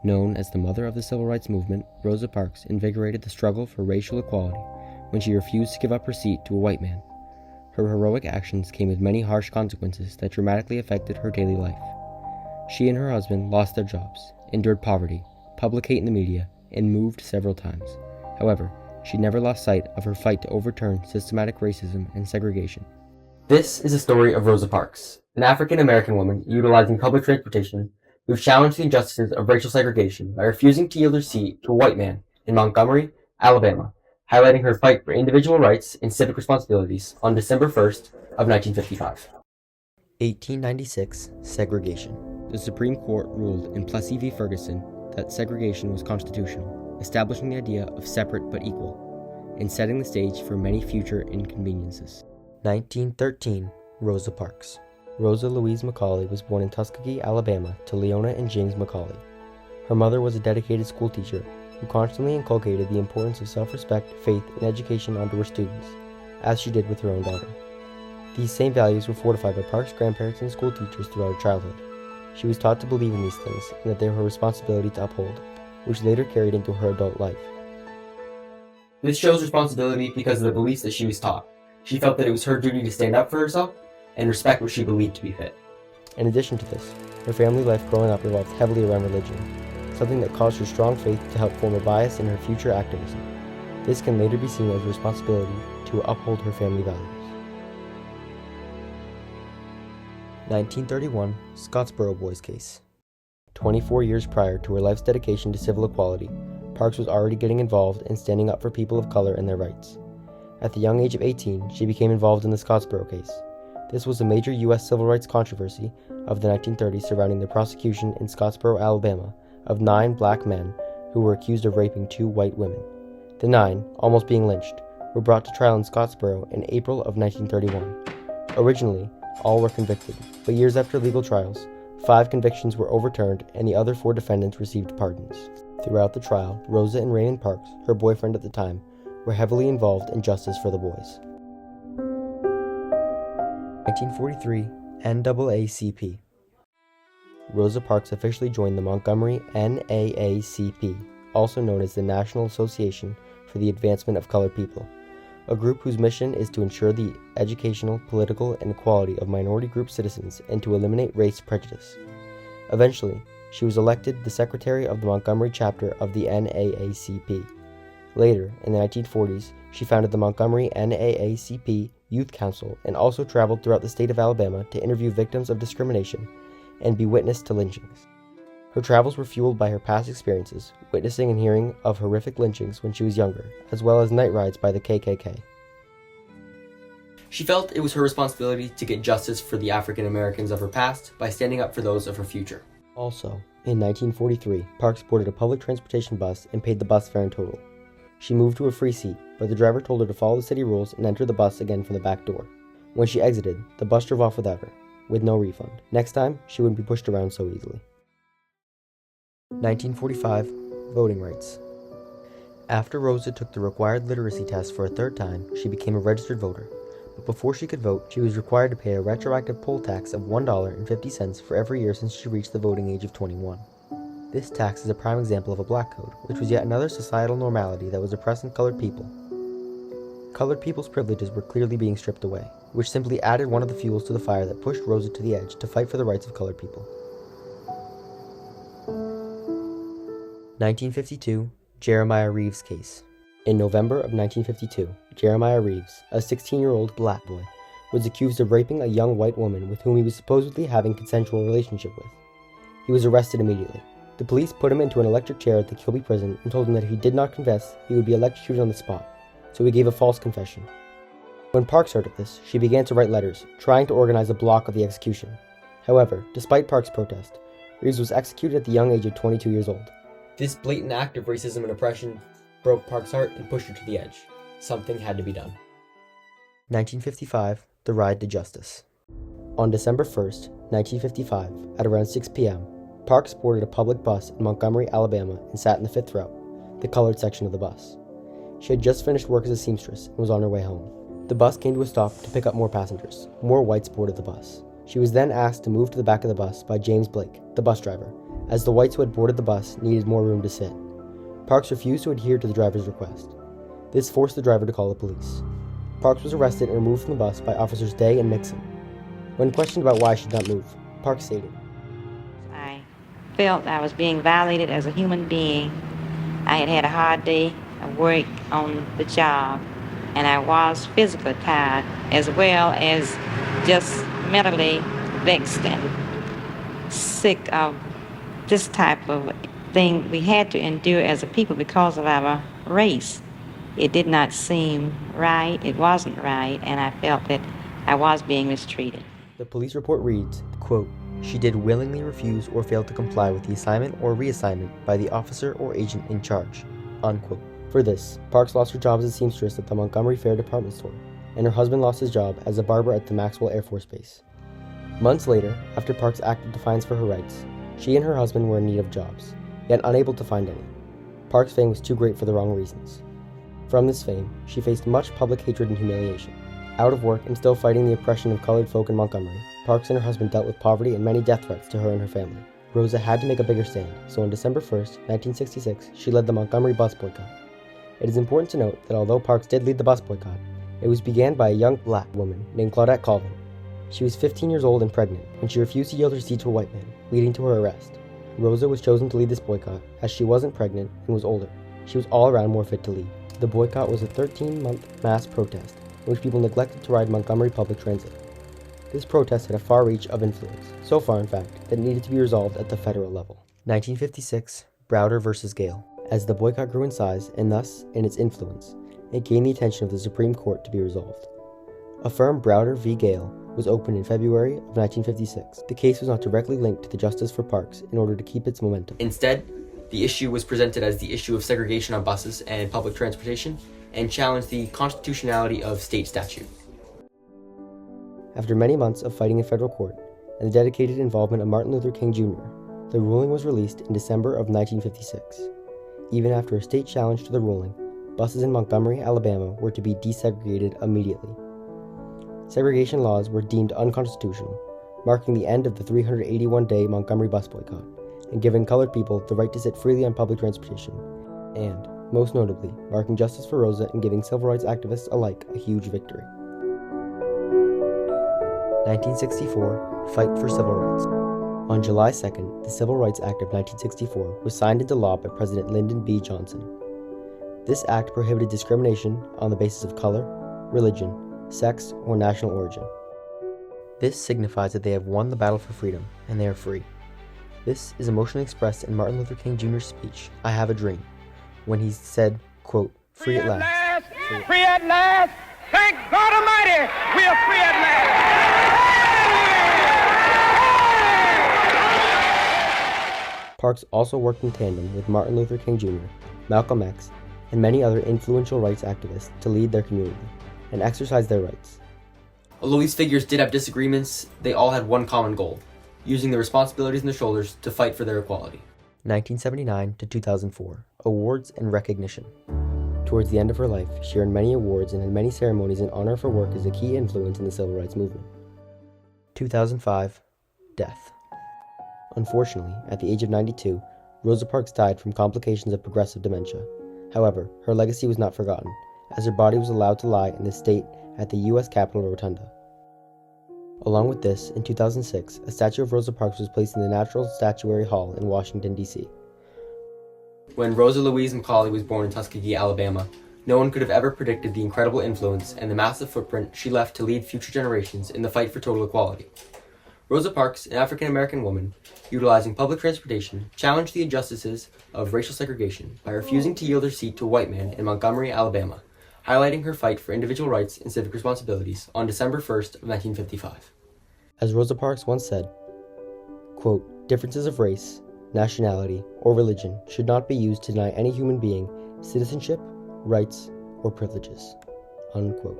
Known as the mother of the civil rights movement, Rosa Parks invigorated the struggle for racial equality when she refused to give up her seat to a white man. Her heroic actions came with many harsh consequences that dramatically affected her daily life. She and her husband lost their jobs, endured poverty, public hate in the media, and moved several times. However, she never lost sight of her fight to overturn systematic racism and segregation. This is the story of Rosa Parks, an African-American woman utilizing public transportation who challenged the injustices of racial segregation by refusing to yield her seat to a white man in Montgomery, Alabama, highlighting her fight for individual rights and civic responsibilities on December 1st of 1955. 1896, segregation. The Supreme Court ruled in Plessy v. Ferguson that segregation was constitutional, establishing the idea of separate but equal, and setting the stage for many future inconveniences. 1913, Rosa Parks. Rosa Louise Macaulay was born in Tuskegee, Alabama, to Leona and James Macaulay. Her mother was a dedicated schoolteacher who constantly inculcated the importance of self-respect, faith, and education onto her students, as she did with her own daughter. These same values were fortified by Parks' grandparents and schoolteachers throughout her childhood. She was taught to believe in these things and that they were her responsibility to uphold, which later carried into her adult life. This shows responsibility because of the beliefs that she was taught. She felt that it was her duty to stand up for herself and respect what she believed to be fit. In addition to this, her family life growing up revolved heavily around religion, something that caused her strong faith to help form a bias in her future activism. This can later be seen as a responsibility to uphold her family values. 1931, Scottsboro Boys case. 24 years prior to her life's dedication to civil equality, Parks was already getting involved in standing up for people of color and their rights. At the young age of 18, she became involved in the Scottsboro case. This was a major U.S. civil rights controversy of the 1930s surrounding the prosecution in Scottsboro, Alabama, of 9 black men who were accused of raping 2 white women. The 9, almost being lynched, were brought to trial in Scottsboro in April of 1931. Originally, all were convicted, but years after legal trials, 5 convictions were overturned and the other 4 defendants received pardons. Throughout the trial, Rosa and Raymond Parks, her boyfriend at the time, were heavily involved in justice for the boys. 1943, NAACP. Rosa Parks officially joined the Montgomery NAACP, also known as the National Association for the Advancement of Colored People, a group whose mission is to ensure the educational, political, and equality of minority group citizens and to eliminate race prejudice. Eventually, she was elected the secretary of the Montgomery chapter of the NAACP. Later, in the 1940s, she founded the Montgomery NAACP Youth Council and also traveled throughout the state of Alabama to interview victims of discrimination and be witness to lynchings. Her travels were fueled by her past experiences, witnessing and hearing of horrific lynchings when she was younger, as well as night rides by the KKK. She felt it was her responsibility to get justice for the African Americans of her past by standing up for those of her future. Also, in 1943, Parks boarded a public transportation bus and paid the bus fare in total. She moved to a free seat, but the driver told her to follow the city rules and enter the bus again from the back door. When she exited, the bus drove off without her, with no refund. Next time, she wouldn't be pushed around so easily. 1945, voting rights. After Rosa took the required literacy test for a 3rd time, she became a registered voter. But before she could vote, she was required to pay a retroactive poll tax of $1.50 for every year since she reached the voting age of 21. This tax is a prime example of a black code, which was yet another societal normality that was oppressing colored people. Colored people's privileges were clearly being stripped away, which simply added one of the fuels to the fire that pushed Rosa to the edge to fight for the rights of colored people. 1952, Jeremiah Reeves case. In November of 1952, Jeremiah Reeves, a 16-year-old black boy, was accused of raping a young white woman with whom he was supposedly having a consensual relationship with. He was arrested immediately. The police put him into an electric chair at the Kilby prison and told him that if he did not confess, he would be electrocuted on the spot, so he gave a false confession. When Parks heard of this, she began to write letters, trying to organize a block of the execution. However, despite Parks' protest, Reeves was executed at the young age of 22 years old. This blatant act of racism and oppression broke Parks' heart and pushed her to the edge. Something had to be done. 1955, the Ride to Justice. On December 1st, 1955, at around 6 p.m., Parks boarded a public bus in Montgomery, Alabama, and sat in the 5th row, the colored section of the bus. She had just finished work as a seamstress and was on her way home. The bus came to a stop to pick up more passengers. More whites boarded the bus. She was then asked to move to the back of the bus by James Blake, the bus driver, as the whites who had boarded the bus needed more room to sit. Parks refused to adhere to the driver's request. This forced the driver to call the police. Parks was arrested and removed from the bus by officers Day and Nixon. When questioned about why she did not move, Parks stated, I felt I was being violated as a human being. I had had a hard day of work on the job, and I was physically tired as well as just mentally vexed and sick of this type of thing we had to endure as a people because of our race. It did not seem right, it wasn't right, and I felt that I was being mistreated. The police report reads, quote, "She did willingly refuse or fail to comply with the assignment or reassignment by the officer or agent in charge," unquote. For this, Parks lost her job as a seamstress at the Montgomery Fair department store, and her husband lost his job as a barber at the Maxwell Air Force Base. Months later, after Parks acted defiance for her rights, she and her husband were in need of jobs, yet unable to find any. Parks' fame was too great for the wrong reasons. From this fame, she faced much public hatred and humiliation. Out of work and still fighting the oppression of colored folk in Montgomery, Parks and her husband dealt with poverty and many death threats to her and her family. Rosa had to make a bigger stand, so on December 1st, 1966, she led the Montgomery bus boycott. It is important to note that although Parks did lead the bus boycott, it was began by a young black woman named Claudette Colvin. She was 15 years old and pregnant when she refused to yield her seat to a white man, leading to her arrest. Rosa was chosen to lead this boycott as she wasn't pregnant and was older. She was all around more fit to lead. The boycott was a 13-month mass protest in which people neglected to ride Montgomery public transit. This protest had a far reach of influence, so far in fact, that it needed to be resolved at the federal level. 1956, Browder versus Gale. As the boycott grew in size, and thus in its influence, it gained the attention of the Supreme Court to be resolved. A firm Browder v. Gale was opened in February of 1956. The case was not directly linked to the justice for Parks in order to keep its momentum. Instead, the issue was presented as the issue of segregation on buses and public transportation, and challenged the constitutionality of state statute. After many months of fighting in federal court, and the dedicated involvement of Martin Luther King Jr., the ruling was released in December of 1956. Even after a state challenge to the ruling, buses in Montgomery, Alabama were to be desegregated immediately. Segregation laws were deemed unconstitutional, marking the end of the 381-day Montgomery bus boycott, and giving colored people the right to sit freely on public transportation, and, most notably, marking justice for Rosa and giving civil rights activists alike a huge victory. 1964, Fight for Civil Rights. On July 2nd, the Civil Rights Act of 1964 was signed into law by President Lyndon B. Johnson. This act prohibited discrimination on the basis of color, religion, sex, or national origin. This signifies that they have won the battle for freedom, and they are free. This is emotionally expressed in Martin Luther King Jr.'s speech, "I Have a Dream," when he said, quote, "Free at last. Free at last. Thank God Almighty, we are free at last." Parks also worked in tandem with Martin Luther King Jr., Malcolm X, and many other influential rights activists to lead their community and exercise their rights. Although these figures did have disagreements, they all had one common goal: using the responsibilities on their shoulders to fight for their equality. 1979 to 2004, awards and recognition. Towards the end of her life, she earned many awards and had many ceremonies in honor of her work as a key influence in the civil rights movement. 2005, death. Unfortunately, at the age of 92, Rosa Parks died from complications of progressive dementia. However, her legacy was not forgotten, as her body was allowed to lie in the state at the U.S. Capitol Rotunda. Along with this, in 2006, a statue of Rosa Parks was placed in the Natural Statuary Hall in Washington, D.C. When Rosa Louise McCauley was born in Tuskegee, Alabama, no one could have ever predicted the incredible influence and the massive footprint she left to lead future generations in the fight for total equality. Rosa Parks, an African-American woman, utilizing public transportation, challenged the injustices of racial segregation by refusing to yield her seat to a white man in Montgomery, Alabama, highlighting her fight for individual rights and civic responsibilities on December 1st of 1955. As Rosa Parks once said, quote, "Differences of race, nationality, or religion should not be used to deny any human being citizenship, rights, or privileges," unquote.